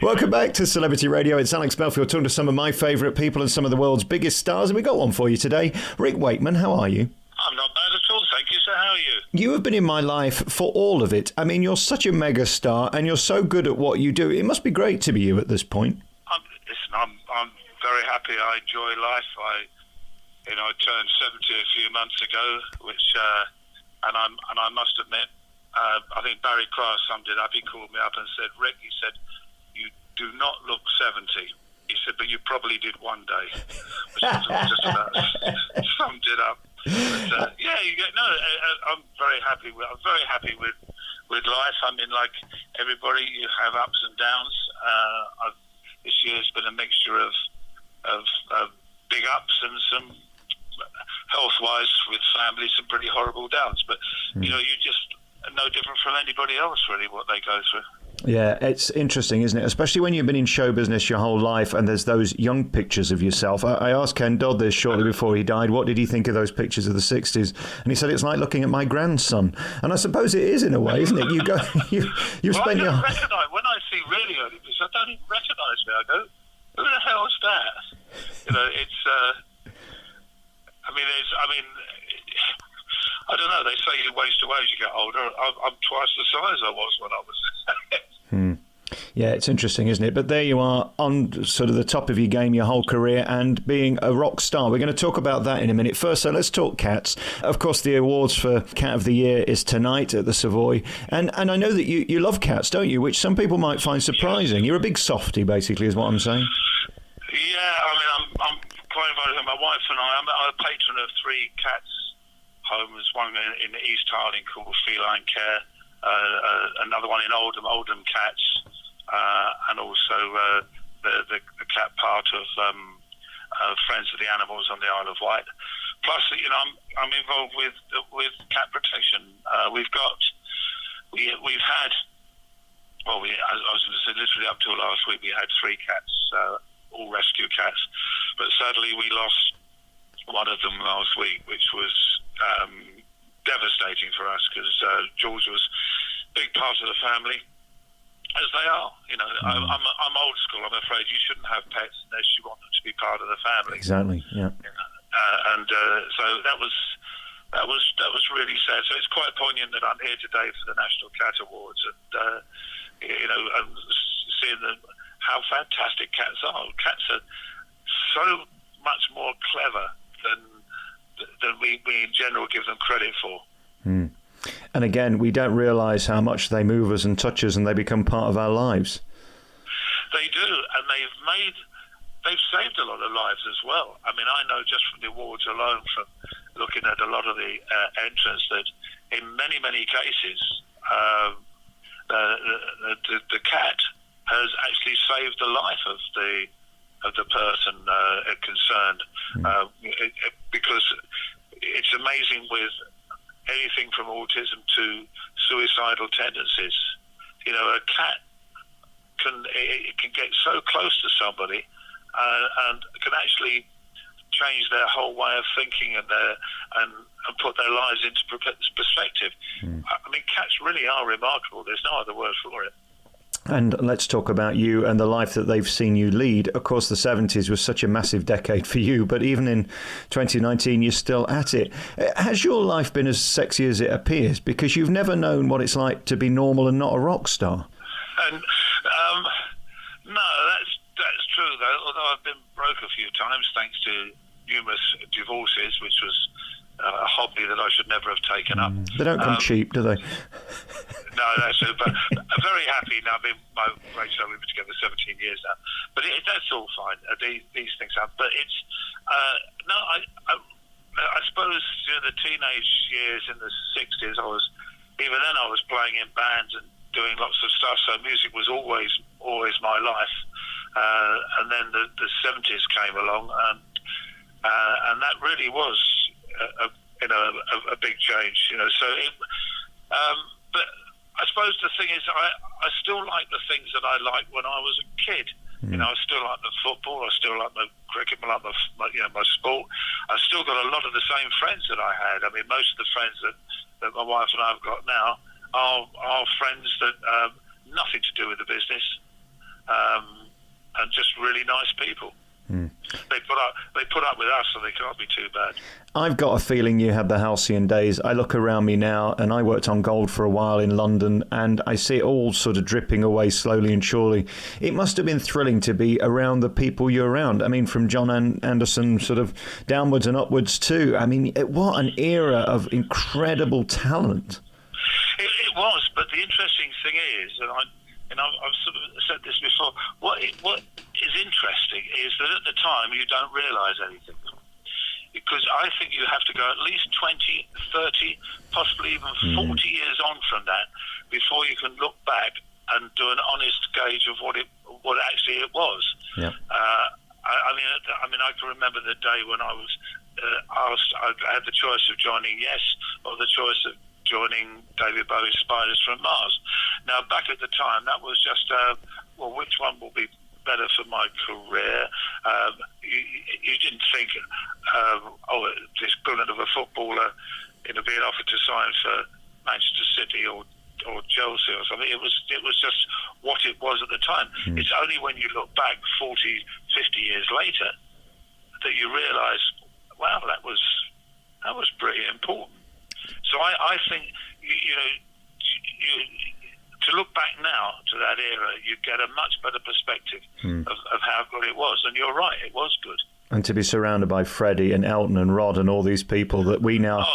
Welcome back to Celebrity Radio. It's Alex Belfield talking to some of my favourite people and some of the world's biggest stars. And we got one for you today. Rick Wakeman, how are you? I'm not bad at all, thank you. So how are you? You have been in my life for all of it. I mean, you're such a mega star and you're so good at what you do. It must be great to be you at this point. I'm very happy. I enjoy life. I turned 70 a few months ago, which and I must admit, I think Barry Cryer summed it up. He called me up and said, "Rick," he said, "you do not look 70." He said, "but you probably did one day," which just about summed it up. But, I'm very happy. I'm very happy with life. I mean, like everybody, you have ups and downs. This year's been a mixture of big ups and some health-wise with family, some pretty horrible downs. But you're just no different from anybody else, really, what they go through. Yeah, it's interesting, isn't it? Especially when you've been in show business your whole life and there's those young pictures of yourself. I asked Ken Dodd this shortly before he died, what did he think of those pictures of the 60s? And he said, it's like looking at my grandson. And I suppose it is in a way, isn't it? You go, you spend your... When I see really early pictures, I don't even recognise me. I go, who the hell is that? I don't know. They say you waste away as you get older. I'm twice the size I was when I was. Yeah, it's interesting, isn't it? But there you are on sort of the top of your game your whole career and being a rock star. We're going to talk about that in a minute. First, so let's talk cats. Of course, the awards for Cat of the Year is tonight at the Savoy. And I know that you love cats, don't you? Which some people might find surprising. You're a big softie, basically, is what I'm saying. Yeah, I mean, I'm quite involved. My wife and I'm a patron of 3 cats homes, one in East Harding called Feline Care, another one in Oldham Cats, and also the cat part of Friends of the Animals on the Isle of Wight. Plus, I'm involved with cat protection. We've had, I was going to say, literally up till last week, we had 3 cats, all rescue cats, but sadly we lost one of them last week, which was devastating for us because George was a big part of the family, as they are. I'm old school. I'm afraid you shouldn't have pets unless you want them to be part of the family. Exactly. Yeah. So that was really sad. So it's quite poignant that I'm here today for the National Cat Awards, and seeing how fantastic cats are. Cats are so much more clever than we in general give them credit for. And again, we don't realise how much they move us and touch us, and they become part of our lives. They do, and they've saved a lot of lives as well. I mean, I know just from the awards alone, from looking at a lot of the entrants, that in many cases, the cat has actually saved the life of the person concerned, because it's amazing with anything from autism to suicidal tendencies. A cat can get so close to somebody and can actually change their whole way of thinking and put their lives into perspective. I mean, cats really are remarkable. There's no other word for it. And let's talk about you and the life that they've seen you lead. Of course, the 70s was such a massive decade for you, but even in 2019, you're still at it. Has your life been as sexy as it appears? Because you've never known what it's like to be normal and not a rock star. And no, that's true, though. Although I've been broke a few times thanks to numerous divorces, which was a hobby that I should never have taken up. They don't come cheap, do they? No, that's it. But I'm very happy now. We've been together 17 years now. But that's all fine. These things happen. But it's I suppose during the teenage years in the 60s, I was playing in bands and doing lots of stuff. So music was always my life. And then the 70s came along, and that really was a big change. So but I suppose the thing is, I still like the things that I liked when I was a kid. I still like the football. I still like the cricket. I like my sport. I've still got a lot of the same friends that I had. I mean, most of the friends that my wife and I have got now are friends that nothing to do with the business. really nice people. They put up with us, so they can't be too bad. I've got a feeling you had the halcyon days. I look around me now, and I worked on gold for a while in London, and I see it all sort of dripping away slowly and surely. It must have been thrilling to be around the people you're around. I mean, from John Anderson sort of downwards and upwards too. I mean, what an era of incredible talent. It was, but the interesting thing is, and I've sort of said this before, what is interesting is that at the time you don't realise anything. Because I think you have to go at least 20, 30, possibly even 40 years on from that before you can look back and do an honest gauge of what actually it was. Yeah. I mean, I can remember the day when I was asked. I had the choice of joining Yes or the choice of joining David Bowie's Spiders from Mars. Now, back at the time, that was just which one will be better for my career? You didn't think, this brilliant of a footballer, being offered to sign for Manchester City or Chelsea or something. It was just what it was at the time. It's only when you look back 40, 50 years later that you realise, wow, that was pretty important. So I think to look back now to that era, you get a much better perspective of how good it was. And you're right, it was good. And to be surrounded by Freddie and Elton and Rod and all these people that we now,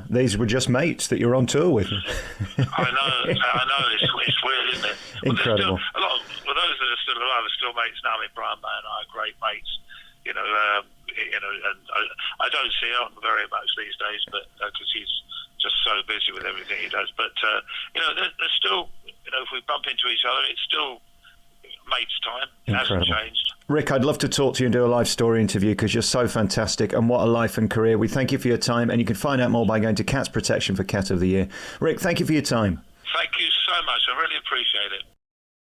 these were just mates that you're on tour with. I know, it's weird, isn't it? Incredible. A lot of those that are still alive are still mates now. I mean, Brian May and I are great mates, and I don't see Elton very much these days, but because he's just so busy with everything he does. But there's still, if we bump into each other, it's still mates time. It hasn't changed. Rick, I'd love to talk to you and do a live story interview because you're so fantastic and what a life and career. We thank you for your time, and you can find out more by going to Cats Protection for Cat of the Year. Rick, thank you for your time. Thank you so much. I really appreciate it.